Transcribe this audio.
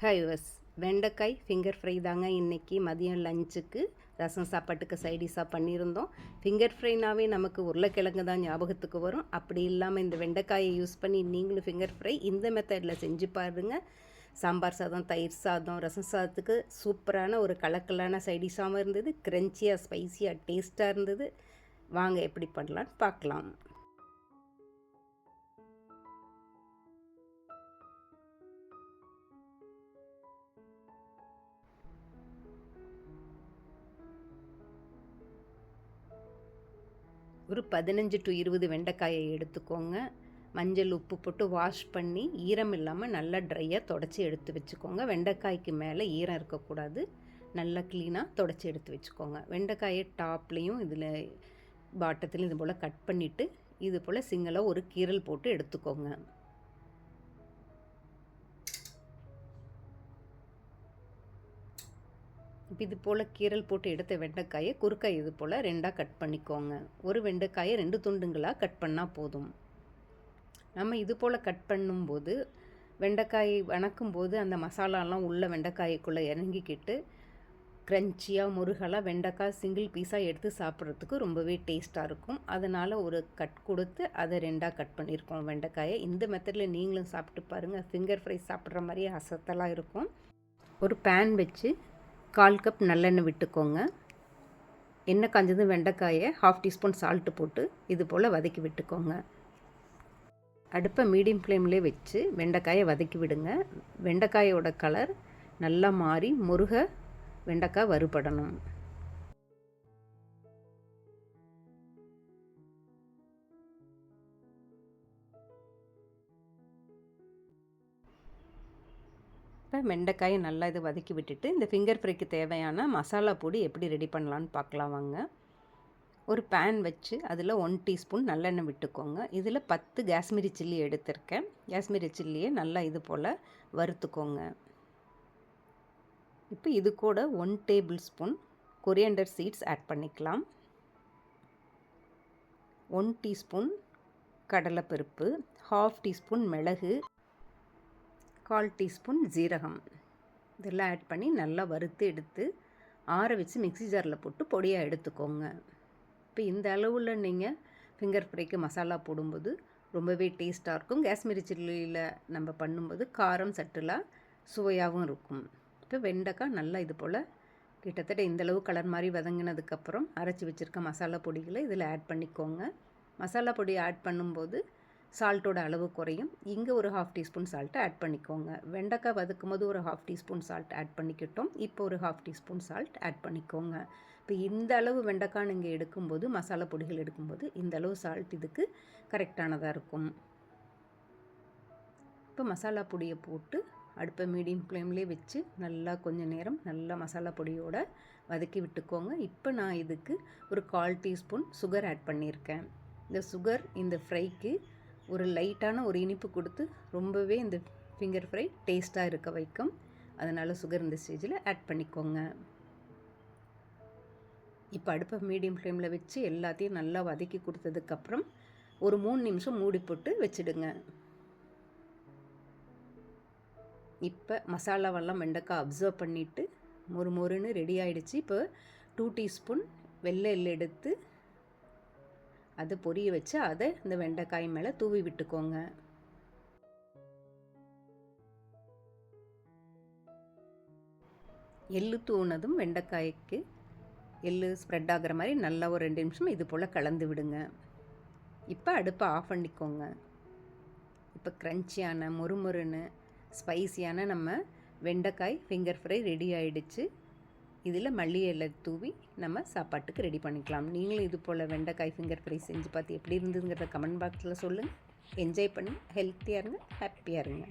Hi yours, வெண்டைக்காய் finger fry தாங்க இன்றைக்கி மதியம் லஞ்சுக்கு ரசம் சாப்பாட்டுக்கு சைடிஷாக பண்ணியிருந்தோம். ஃபிங்கர் ஃப்ரைனாவே நமக்கு உருளைக்கிழங்கு தான் ஞாபகத்துக்கு வரும். அப்படி இல்லாமல் இந்த வெண்டைக்காயை யூஸ் பண்ணி நீங்களும் ஃபிங்கர் ஃப்ரை இந்த மெத்தடில் செஞ்சு பாருங்க. சாம்பார் சாதம், தயிர் சாதம், ரசம் சாதத்துக்கு சூப்பரான ஒரு கலக்கலான சைடிஷாகவும் இருந்தது. க்ரன்ச்சியாக ஸ்பைஸியாக டேஸ்ட்டாக இருந்தது. வாங்க எப்படி பண்ணலான்னு பார்க்கலாம். ஒரு 15 to 20 வெண்டைக்காயை எடுத்துக்கோங்க. மஞ்சள் உப்பு போட்டு வாஷ் பண்ணி ஈரம் இல்லாமல் நல்லா ட்ரையாக தொடச்சி எடுத்து வச்சுக்கோங்க. வெண்டைக்காய்க்கு மேலே ஈரம் இருக்கக்கூடாது. நல்லா க்ளீனாக தொடச்சி எடுத்து வச்சுக்கோங்க. வெண்டைக்காயை டாப்லேயும் இதில் பாட்டத்துலையும் இது போல் கட் பண்ணிவிட்டு இது போல் சிங்கிளாக ஒரு கீரல் போட்டு எடுத்துக்கோங்க. இப்போ இது போல் கீரல் போட்டு எடுத்த வெண்டைக்காயை குறுக்காய் இது போல் ரெண்டாக கட் பண்ணிக்கோங்க. ஒரு வெண்டைக்காயை 2 துண்டுங்களாக கட் பண்ணால் போதும். நம்ம இது போல் கட் பண்ணும்போது வெண்டைக்காய் வணக்கும்போது அந்த மசாலாலாம் உள்ள வெண்டைக்காய்க்குள்ளே இறங்கிக்கிட்டு க்ரன்ச்சியாக முருகலாக வெண்டைக்காய் சிங்கிள் பீஸாக எடுத்து சாப்பிட்றதுக்கு ரொம்பவே டேஸ்ட்டாக இருக்கும். அதனால் ஒரு கட் கொடுத்து அதை 2ஆக கட் பண்ணியிருக்கோம் வெண்டைக்காயை. இந்த மெத்தடில் நீங்களும் சாப்பிட்டு பாருங்கள். ஃபிங்கர் ஃப்ரை சாப்பிட்ற மாதிரியே அசத்தலாக இருக்கும். ஒரு பேன் வச்சு 1/4 கப் நல்லெண்ணெய் விட்டுக்கோங்க. எண்ணெய் காஞ்சதும் வெண்டைக்காயை 1/2 டீஸ்பூன் சால்ட்டு போட்டு இது போல் வதக்கி விட்டுக்கோங்க. அடுப்பை மீடியம் ஃப்ளேம்லேயே வச்சு வெண்டைக்காயை வதக்கி விடுங்க. வெண்டைக்காயோட கலர் நல்லா மாறி முருக வெண்டைக்காய் வறுபடணும். இப்போ வெண்டைக்காயை நல்லா இது வதக்கி விட்டுட்டு இந்த ஃபிங்கர் ஃப்ரைக்கு தேவையான மசாலா பொடி எப்படி ரெடி பண்ணலான்னு பார்க்கலாம் வாங்க. ஒரு பேன் வச்சு அதில் 1 டீஸ்பூன் நல்லெண்ணெய் விட்டுக்கோங்க. இதில் 10 காஷ்மீரி சில்லி எடுத்திருக்கேன். காஷ்மீரி சில்லியை நல்லா இது போல் வறுத்துக்கோங்க. இப்போ இது கூட 1 tablespoon coriander seeds add பண்ணிக்கலாம். 1 டீஸ்பூன் கடலைப்பருப்பு, 1/2 டீஸ்பூன் மிளகு, 1/4 டீஸ்பூன் ஜீரகம் இதெல்லாம் ஆட் பண்ணி நல்லா வறுத்து எடுத்து ஆற வச்சு மிக்ஸி ஜாரில் போட்டு பொடியாக எடுத்துக்கோங்க. இப்போ இந்த அளவில் நீங்கள் ஃபிங்கர் ஃப்ரைக்கு மசாலா போடும்போது ரொம்பவே டேஸ்ட்டாக இருக்கும். காஷ்மீரி சில்லியில் நம்ம பண்ணும்போது காரம் சட்டுலாக சுவையாகவும் இருக்கும். இப்போ வெண்டைக்காய் நல்லா இது போல் கிட்டத்தட்ட இந்தளவு கலர் மாதிரி வதங்கினதுக்கப்புறம் அரைச்சி வச்சுருக்க மசாலா பொடிகளை இதில் ஆட் பண்ணிக்கோங்க. மசாலா பொடி ஆட் பண்ணும்போது சால்ட்டோட அளவு குறையும். இங்கே ஒரு 1/2 டீஸ்பூன் சால்ட்டை ஆட் பண்ணிக்கோங்க. வெண்டைக்காய் வதக்கும் போது ஒரு 1/2 டீஸ்பூன் சால்ட் ஆட் பண்ணிக்கிட்டோம். இப்போ ஒரு 1/2 டீஸ்பூன் சால்ட் ஆட் பண்ணிக்கோங்க. இப்போ இந்த அளவு வெண்டைக்காய் நீங்கள் எடுக்கும்போது மசாலா பொடிகள் எடுக்கும்போது இந்த அளவு சால்ட் இதுக்கு கரெக்டானதாக இருக்கும். இப்போ மசாலா பொடியை போட்டு அடுப்பை மீடியம் ஃப்ளேம்லேயே வச்சு நல்லா கொஞ்சம் நேரம் நல்லா மசாலா பொடியோடு வதக்கி விட்டுக்கோங்க. இப்போ நான் இதுக்கு ஒரு 1/4 டீஸ்பூன் சுகர் ஆட் பண்ணியிருக்கேன். இந்த சுகர் இந்த ஃப்ரைக்கு ஒரு லைட்டான ஒரு இனிப்பு கொடுத்து ரொம்பவே இந்த ஃபிங்கர் ஃப்ரை டேஸ்ட்டாக இருக்க வைக்கும். அதனால் சுகர் இந்த ஸ்டேஜில் ஆட் பண்ணிக்கோங்க. இப்போ அடுப்பை மீடியம் ஃப்ளேமில் வச்சு எல்லாத்தையும் நல்லா வதக்கி கொடுத்ததுக்கப்புறம் ஒரு 3 நிமிஷம் மூடி போட்டு வச்சுடுங்க. இப்போ மசாலாவெல்லாம் வெண்டைக்காய் அப்சர்வ் பண்ணிவிட்டு மொறுன்னு ரெடி ஆகிடுச்சு. இப்போ 2 டீஸ்பூன் வெள்ளை எள்ளு எடுத்து அதை பொரிய வச்சு அதை இந்த வெண்டைக்காய் மேலே தூவி விட்டுக்கோங்க. எள்ளு தூவினதும் வெண்டைக்காய்க்கு எள்ளு ஸ்ப்ரெட் ஆகிற மாதிரி நல்லா ஒரு 2 நிமிஷம் இது போல் கலந்து விடுங்க. இப்போ அடுப்பை ஆஃப் பண்ணிக்கோங்க. இப்போ க்ரன்ச்சியான மொறுன்னு ஸ்பைசியான நம்ம வெண்டைக்காய் ஃபிங்கர் ஃப்ரை ரெடி ஆகிடுச்சு. இதில் மல்லி இலை தூவி நம்ம சாப்பாட்டுக்கு ரெடி பண்ணிக்கலாம். நீங்களும் இது போல் வெண்டைக்காய் ஃபிங்கர் ஃப்ரை செஞ்சு பார்த்து எப்படி இருந்ததுங்கிறத கமெண்ட் பாக்ஸில் சொல்லுங்கள். என்ஜாய் பண்ணி ஹெல்த்தியாக இருங்க, ஹாப்பியாக இருங்க.